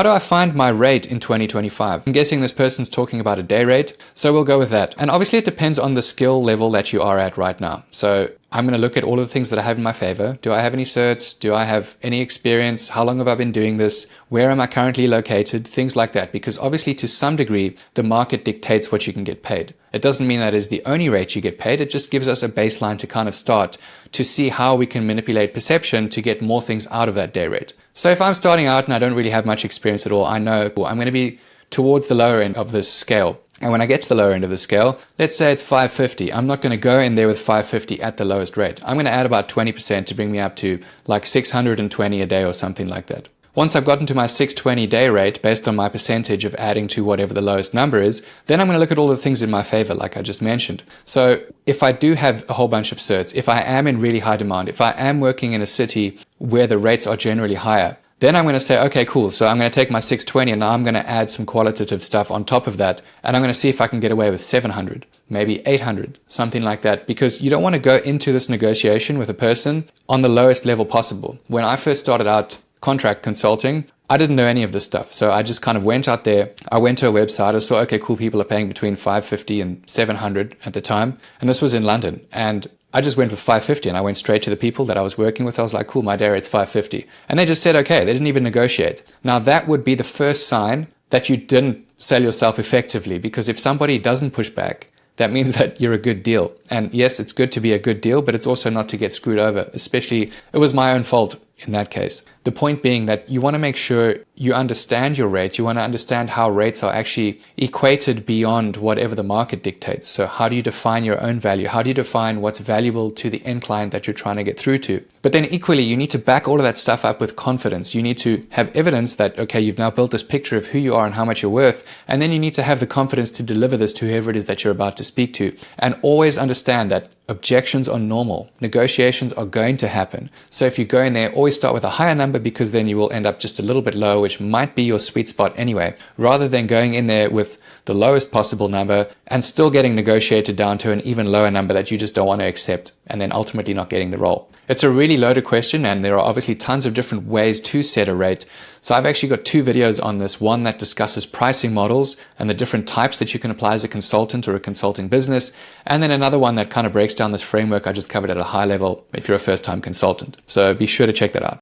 How do I find my rate in 2025? I'm guessing this person's talking about a day rate, so we'll go with that. And obviously it depends on the skill level that you are at right now. So I'm going to look at all of the things that I have in my favor. Do I have any certs? Do I have any experience? How long have I been doing this? Where am I currently located? Things like that. Because obviously to some degree, the market dictates what you can get paid. It doesn't mean that is the only rate you get paid. It just gives us a baseline to kind of start to see how we can manipulate perception to get more things out of that day rate. So if I'm starting out and I don't really have much experience at all, I know I'm going to be towards the lower end of this scale. And when I get to the lower end of the scale, let's say it's 550. I'm not going to go in there with 550 at the lowest rate. I'm going to add about 20% to bring me up to like 620 a day or something like that. Once I've gotten to my 620 day rate based on my percentage of adding to whatever the lowest number is, then I'm going to look at all the things in my favor, like I just mentioned. So if I do have a whole bunch of certs, if I am in really high demand, if I am working in a city where the rates are generally higher, then I'm going to say, okay, cool. So I'm going to take my 620 and now I'm going to add some qualitative stuff on top of that. And I'm going to see if I can get away with 700, maybe 800, something like that. Because you don't want to go into this negotiation with a person on the lowest level possible. When I first started out contract consulting, I didn't know any of this stuff. So I just kind of went out there. I went to a website. I saw, okay, cool, people are paying between 550 and 700 at the time. And this was in London. And I just went for 550 and I went straight to the people that I was working with. I was like, cool, my day rate's 550. And they just said, okay, they didn't even negotiate. Now that would be the first sign that you didn't sell yourself effectively, because if somebody doesn't push back, that means that you're a good deal. And yes, it's good to be a good deal, but it's also not to get screwed over, especially it was my own fault in that case. The point being that you want to make sure you understand your rate. You want to understand how rates are actually equated beyond whatever the market dictates. So how do you define your own value? How do you define what's valuable to the end client that you're trying to get through to? But then equally, you need to back all of that stuff up with confidence. You need to have evidence that, okay, you've now built this picture of who you are and how much you're worth. And then you need to have the confidence to deliver this to whoever it is that you're about to speak to. And always understand that objections are normal. Negotiations are going to happen. So if you go in there, always start with a higher number, because then you will end up just a little bit lower, which might be your sweet spot anyway, rather than going in there with the lowest possible number and still getting negotiated down to an even lower number that you just don't want to accept, and then ultimately not getting the role. It's a really loaded question, and there are obviously tons of different ways to set a rate. So I've actually got 2 videos on this, one that discusses pricing models and the different types that you can apply as a consultant or a consulting business, and then another one that kind of breaks down this framework I just covered at a high level if you're a first-time consultant. So be sure to check that out.